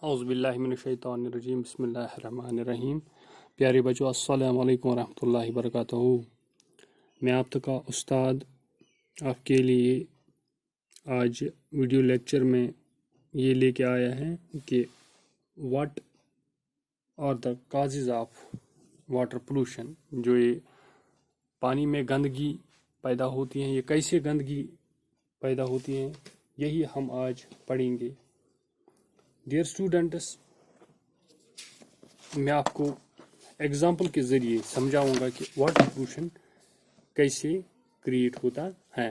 اعوذ باللہ من الشیطان الرجیم بسم اللہ الرحمن الرحیم. پیارے بچوں السلام علیکم ورحمۃ اللہ وبرکاتہ. میں آپ کا استاد آپ کے لیے آج ویڈیو لیکچر میں یہ لے کے آیا ہے کہ what are the causes of water pollution. جو یہ پانی میں گندگی پیدا ہوتی ہیں، یہ کیسے گندگی پیدا ہوتی ہیں، یہی ہم آج پڑھیں گے. ڈیئر اسٹوڈنٹس، میں آپ کو ایگزامپل کے ذریعے سمجھاؤں گا کہ واٹر پولوشن کیسے کریٹ ہوتا ہے.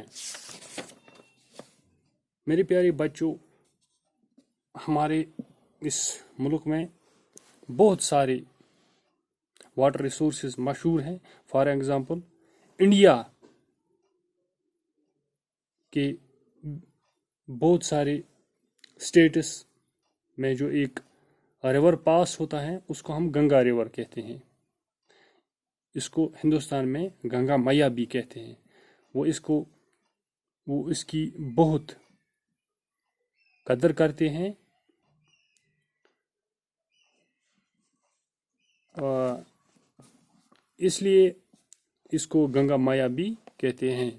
میرے پیارے بچوں، ہمارے اس ملک میں بہت سارے واٹر ریسورسز مشہور ہیں. فار ایگزامپل انڈیا کے بہت سارے اسٹیٹس میں جو ایک ریور پاس ہوتا ہے اس کو ہم گنگا ریور کہتے ہیں. اس کو ہندوستان میں گنگا میا بھی کہتے ہیں. وہ اس کی بہت قدر کرتے ہیں. اس لیے اس کو گنگا میا بھی کہتے ہیں.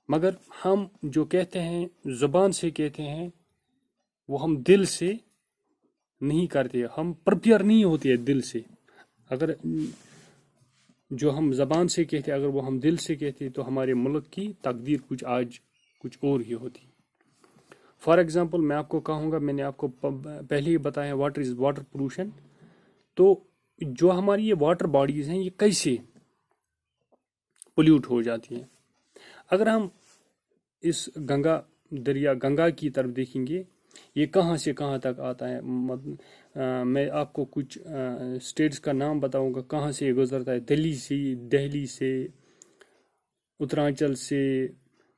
مگر ہم جو کہتے ہیں، زبان سے کہتے ہیں، وہ ہم دل سے نہیں کرتے. ہم پریپیئر نہیں ہوتے ہیں دل سے. اگر جو ہم زبان سے کہتے، اگر وہ ہم دل سے کہتے تو ہمارے ملک کی تقدیر کچھ اور ہی ہوتی. فار ایگزامپل میں آپ کو کہوں گا، میں نے آپ کو پہلے ہی بتایا واٹ از واٹر پولوشن. تو جو ہماری یہ واٹر باڈیز ہیں، یہ کیسے پولیوٹ ہو جاتی ہیں. اگر ہم اس دریا گنگا کی طرف دیکھیں گے، یہ کہاں سے کہاں تک آتا ہے. میں آپ کو کچھ اسٹیٹس کا نام بتاؤں گا کہاں سے یہ گزرتا ہے. دہلی سے، اترانچل سے،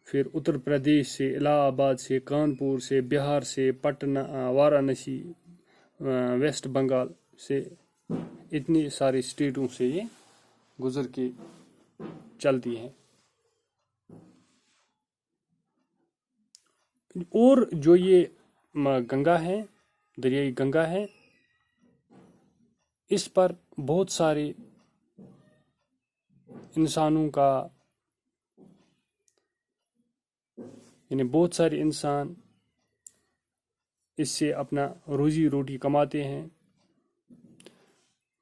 پھر اتر پردیش سے، الہ آباد سے، کانپور سے، بہار سے، پٹنہ، وارانسی، ویسٹ بنگال سے، اتنی ساری اسٹیٹوں سے یہ گزر کے چلتی ہیں. اور جو یہ گنگا ہے، دریائے گنگا ہے، اس پر بہت سارے انسانوں کا بہت سارے انسان اس سے اپنا روزی روٹی کماتے ہیں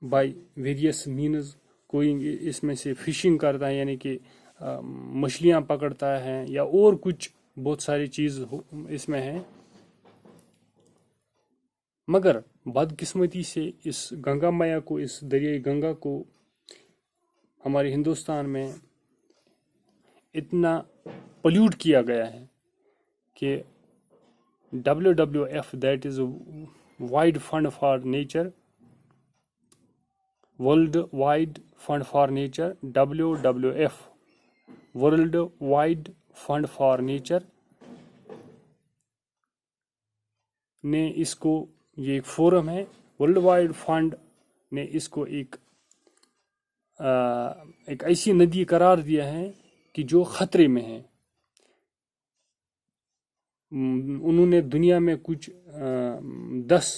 بائی ویریس مینز. کوئی اس میں سے فشنگ کرتا ہے، یعنی کہ مچھلیاں پکڑتا ہے، یا اور کچھ بہت ساری چیز اس میں ہیں. مگر بدقسمتی سے اس گنگا میا کو، اس دریائے گنگا کو ہمارے ہندوستان میں اتنا پولیوٹ کیا گیا ہے کہ WWF that is wide fund for nature, world wide fund for nature, WWF world wide fund for nature نے اس کو، یہ ایک فورم ہے، ورلڈ وائڈ فنڈ نے اس کو ایک ایسی ندی قرار دیا ہے کہ جو خطرے میں ہے. انہوں نے دنیا میں کچھ 10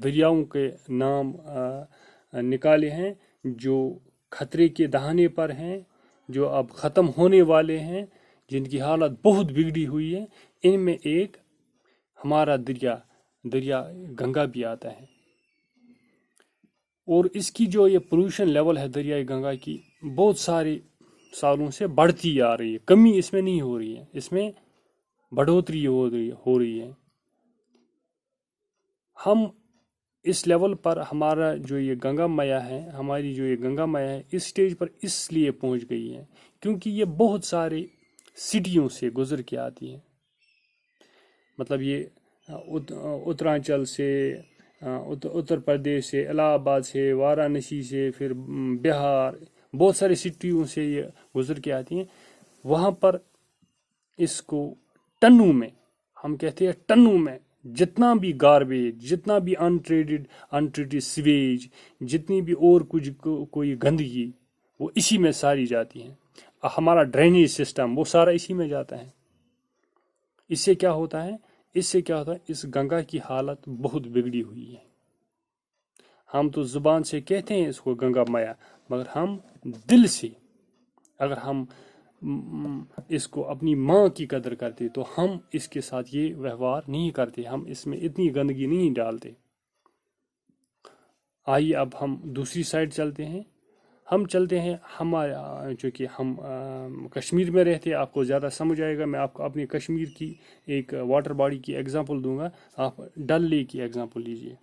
دریاؤں کے نام نکالے ہیں جو خطرے کے دہانے پر ہیں، جو اب ختم ہونے والے ہیں، جن کی حالت بہت بگڑی ہوئی ہے. ان میں ایک ہمارا دریا گنگا بھی آتا ہے. اور اس کی جو یہ پولوشن لیول ہے دریائے گنگا کی، بہت سارے سالوں سے بڑھتی آ رہی ہے. کمی اس میں نہیں ہو رہی ہے، اس میں بڑھوتری ہو رہی ہے. ہم اس لیول پر، ہمارا جو یہ گنگا میا ہے، ہماری جو یہ گنگا میا ہے، اس سٹیج پر اس لیے پہنچ گئی ہے کیونکہ یہ بہت سارے سٹیوں سے گزر کے آتی ہے. مطلب یہ اترانچل سے، اتر پردیش سے، الہ آباد سے، وارانسی سے، پھر بہار، بہت سارے سٹیوں سے یہ گزر کے آتی ہیں. وہاں پر اس کو ٹنوں میں، ہم کہتے ہیں ٹنوں میں، جتنا بھی گاربیج، جتنا بھی انٹریٹڈ سیویج، جتنی بھی اور کچھ کوئی گندگی، وہ اسی میں ساری جاتی ہیں. ہمارا ڈرینیج سسٹم وہ سارا اسی میں جاتا ہے. اس سے کیا ہوتا ہے، اس سے کیا ہوتا ہے، اس گنگا کی حالت بہت بگڑی ہوئی ہے. ہم تو زبان سے کہتے ہیں اس کو گنگا مایا، مگر ہم دل سے اگر ہم اس کو اپنی ماں کی قدر کرتے تو ہم اس کے ساتھ یہ ویوہار نہیں کرتے، ہم اس میں اتنی گندگی نہیں ڈالتے. آئیے اب ہم دوسری سائڈ چلتے ہیں. ہم چلتے ہیں ہمارا، چونکہ ہم کشمیر میں رہتے ہیں، آپ کو زیادہ سمجھ آئے گا. میں آپ کو اپنی کشمیر کی ایک واٹر باڈی کی ایگزامپل دوں گا. آپ ڈل لیک کی ایگزامپل لیجئے.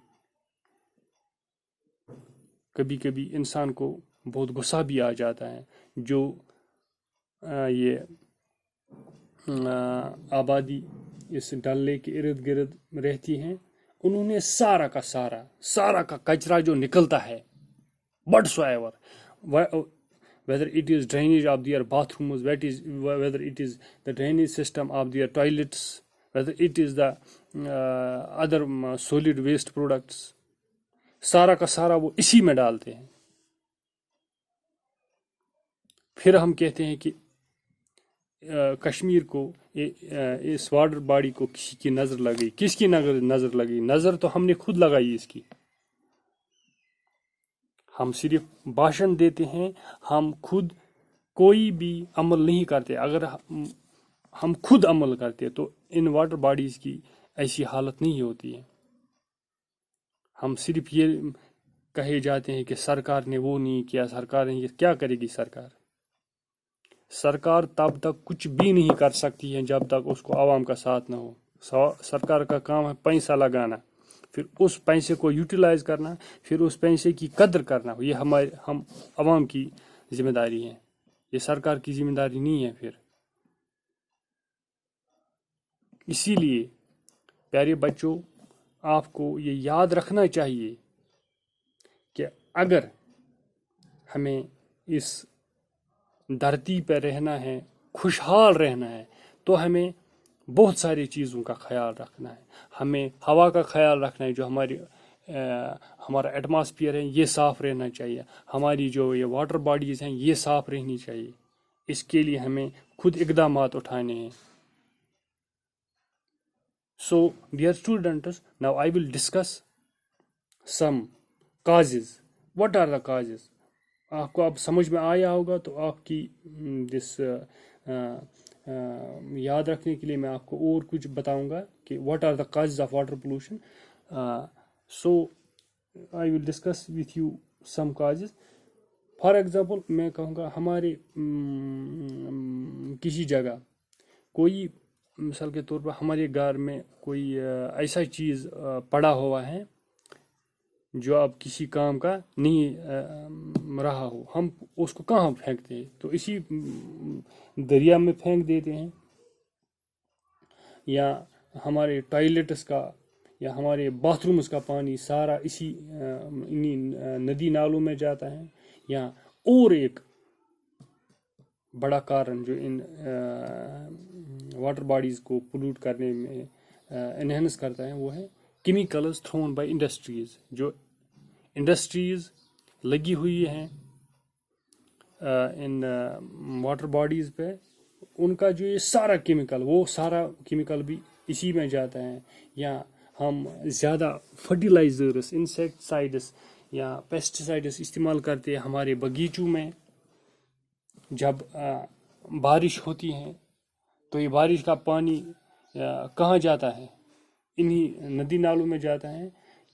کبھی کبھی انسان کو بہت غصہ بھی آ جاتا ہے. جو یہ آبادی اس ڈل لیک کے ارد گرد رہتی ہیں، انہوں نے سارا کا کچرا جو نکلتا ہے whatsoever, whether it is drainage of their bathrooms, whether it is the drainage system of their toilets, whether it is the other solid waste products, سارا کا سارا وہ اسی میں ڈالتے ہیں. پھر ہم کہتے ہیں کہ کشمیر کو، اس واٹر باڈی کو کسی کی نظر لگی. کس کی نظر لگی؟ نظر تو ہم نے خود لگائی اس کی. ہم صرف بھاشن دیتے ہیں، ہم خود کوئی بھی عمل نہیں کرتے. اگر ہم خود عمل کرتے تو ان واٹر باڈیز کی ایسی حالت نہیں ہوتی ہے. ہم صرف یہ کہے جاتے ہیں کہ سرکار نے وہ نہیں کیا، سرکار نے یہ کیا کرے گی. سرکار تب تک کچھ بھی نہیں کر سکتی ہے جب تک اس کو عوام کا ساتھ نہ ہو. سرکار کا کام ہے پیسہ لگانا، پھر اس پیسے کو یوٹیلائز کرنا، پھر اس پیسے کی قدر کرنا. یہ ہم عوام کی ذمہ داری ہے، یہ سرکار کی ذمہ داری نہیں ہے. پھر اسی لیے پیارے بچوں، آپ کو یہ یاد رکھنا چاہیے کہ اگر ہمیں اس دھرتی پہ رہنا ہے، خوشحال رہنا ہے، تو ہمیں بہت ساری چیزوں کا خیال رکھنا ہے. ہمیں ہوا کا خیال رکھنا ہے، جو ہمارا ایٹماسفیئر ہے یہ صاف رہنا چاہیے. ہماری جو یہ واٹر باڈیز ہیں یہ صاف رہنی چاہیے. اس کے لیے ہمیں خود اقدامات اٹھانے ہیں. So, dear students, now I will discuss some causes. What are the causes? آپ کو اب سمجھ میں آیا ہوگا، تو آپ کی یاد رکھنے کے لیے میں آپ کو اور کچھ بتاؤں گا کہ what are the causes of water pollution. So, I will discuss with you some causes. For example, میں کہوں گا ہمارے کسی جگہ کوئی، مثال کے طور پر ہمارے گھر میں کوئی ایسا چیز پڑا ہوا ہے جو اب کسی کام کا نہیں رہا ہو، ہم اس کو کہاں پھینکتے ہیں؟ تو اسی دریا میں پھینک دیتے ہیں، یا ہمارے ٹوائلٹس کا یا ہمارے باتھ رومز کا پانی سارا اسی ندی نالوں میں جاتا ہے. یا اور ایک بڑا کارن جو ان واٹر باڈیز کو پولوٹ کرنے میں انہینس کرتا ہے، وہ ہے کیمیکلز تھرون بائی انڈسٹریز. جو انڈسٹریز لگی ہوئی ہیں ان واٹر باڈیز پہ، ان کا جو یہ سارا کیمیکل، وہ سارا کیمیکل بھی اسی میں جاتا ہے. یا ہم زیادہ فرٹیلائزرس، انسیکٹسائڈس یا پیسٹیسائڈس استعمال کرتے ہیں ہمارے باغیچوں میں. جب بارش ہوتی ہے تو یہ بارش کا پانی کہاں جاتا ہے؟ انہی ندی نالوں میں جاتا ہے.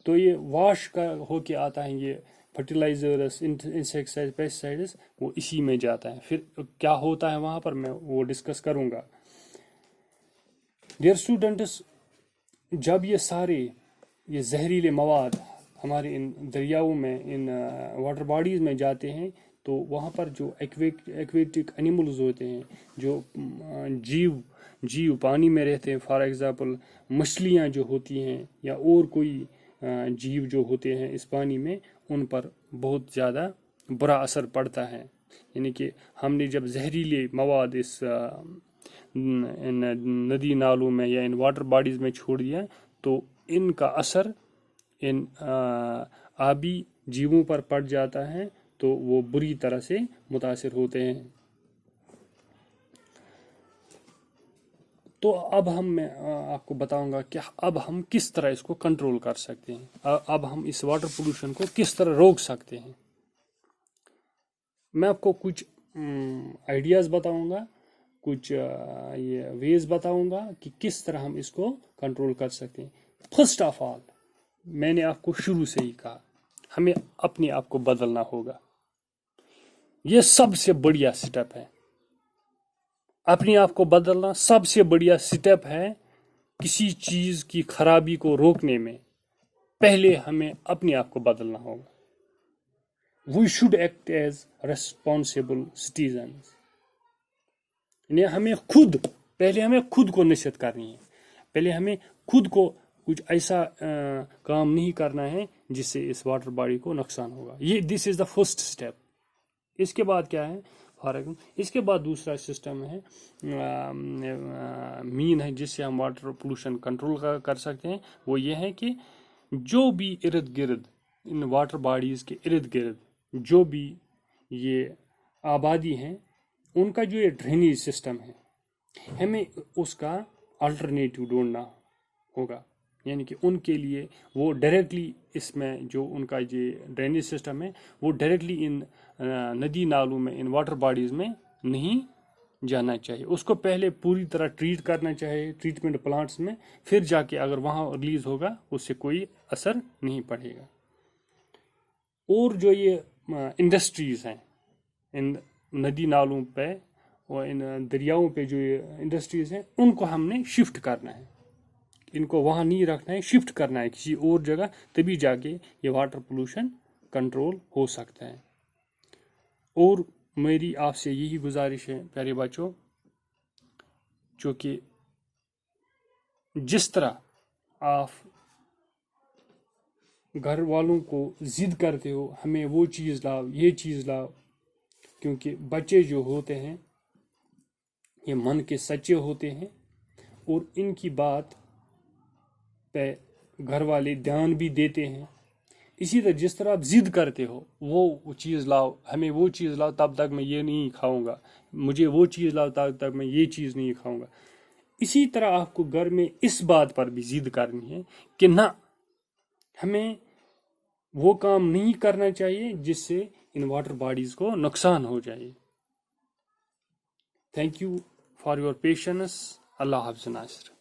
تو یہ واش کا ہو کے آتا ہے، یہ فرٹیلائزرس، انسیکٹسائڈ، پیسٹیسائڈس، وہ اسی میں جاتا ہے. پھر کیا ہوتا ہے وہاں پر میں وہ ڈسکس کروں گا. ڈیئر اسٹوڈنٹس، جب یہ زہریلے مواد ہمارے ان دریاؤں میں، ان واٹر باڈیز میں جاتے ہیں، تو وہاں پر جو ایکویٹک اینیملز ہوتے ہیں، جو جیو پانی میں رہتے ہیں، فار ایگزامپل مچھلیاں جو ہوتی ہیں یا اور کوئی جیو جو ہوتے ہیں اس پانی میں، ان پر بہت زیادہ برا اثر پڑتا ہے. یعنی کہ ہم نے جب زہریلے مواد اس ندی نالوں میں یا ان واٹر باڈیز میں چھوڑ دیا، تو ان کا اثر ان آبی جیووں پر پڑ جاتا ہے، تو وہ بری طرح سے متاثر ہوتے ہیں. تو اب میں آپ کو بتاؤں گا کہ اب ہم کس طرح اس کو کنٹرول کر سکتے ہیں، اب ہم اس واٹر پولوشن کو کس طرح روک سکتے ہیں۔ میں آپ کو کچھ آئیڈیاز بتاؤں گا، کچھ یہ ویز بتاؤں گا کہ کس طرح ہم اس کو کنٹرول کر سکتے ہیں۔ فرسٹ آف آل، میں نے آپ کو شروع سے ہی کہا، ہمیں اپنے آپ کو بدلنا ہوگا۔ یہ سب سے بڑھیا سٹیپ ہے، اپنے آپ کو بدلنا سب سے بڑھیا سٹیپ ہے کسی چیز کی خرابی کو روکنے میں۔ پہلے ہمیں اپنے آپ کو بدلنا ہوگا۔ We should act as responsible citizens۔ یعنی پہلے ہمیں خود کو نصیحت کرنی ہے، پہلے ہمیں خود کو کچھ ایسا کام نہیں کرنا ہے جس سے اس واٹر باڈی کو نقصان ہوگا۔ یہ دس از دا فرسٹ اسٹیپ۔ اس کے بعد کیا ہے، اس کے بعد دوسرا سسٹم ہے، مین ہے جس سے ہم واٹر پولوشن کنٹرول کر سکتے ہیں، وہ یہ ہے کہ جو بھی ارد گرد ان واٹر باڈیز کے ارد گرد جو بھی یہ آبادی ہیں، ان کا جو یہ ڈرینیج سسٹم ہے، ہمیں اس کا الٹرنیٹیو ڈھونڈنا ہوگا۔ یعنی کہ ان کے لیے وہ ڈائریکٹلی اس میں جو ان کا یہ ڈرینیج سسٹم ہے وہ ڈائریکٹلی ان ندی نالوں میں، ان واٹر باڈیز میں نہیں جانا چاہیے۔ اس کو پہلے پوری طرح ٹریٹ کرنا چاہیے ٹریٹمنٹ پلانٹس میں، پھر جا کے اگر وہاں ریلیز ہوگا اس سے کوئی اثر نہیں پڑے گا۔ اور جو یہ انڈسٹریز ہیں ان ندی نالوں پہ اور ان دریاؤں پہ، جو یہ انڈسٹریز ہیں ان کو ہم نے شفٹ کرنا ہے، ان کو وہاں نہیں رکھنا ہے، شفٹ کرنا ہے کسی اور جگہ، تبھی جا کے یہ واٹر پولوشن کنٹرول ہو سکتا ہے۔ اور میری آپ سے یہی گزارش ہے پیارے بچوں، جو کہ جس طرح آپ گھر والوں کو ضد کرتے ہو ہمیں وہ چیز لاؤ، یہ چیز لاؤ، کیونکہ بچے جو ہوتے ہیں یہ من کے سچے ہوتے ہیں اور ان کی بات پہ گھر والے دھیان بھی دیتے ہیں۔ اسی طرح جس طرح آپ ضد کرتے ہو وہ چیز لاؤ، ہمیں وہ چیز لاؤ تب تک میں یہ نہیں کھاؤں گا، مجھے وہ چیز لاؤ تب تک میں یہ چیز نہیں کھاؤں گا، اسی طرح آپ کو گھر میں اس بات پر بھی ضد کرنی ہے کہ نہ، ہمیں وہ کام نہیں کرنا چاہیے جس سے ان واٹر باڈیز کو نقصان ہو جائے۔ Thank you for your patience. اللہ حافظ ناصر۔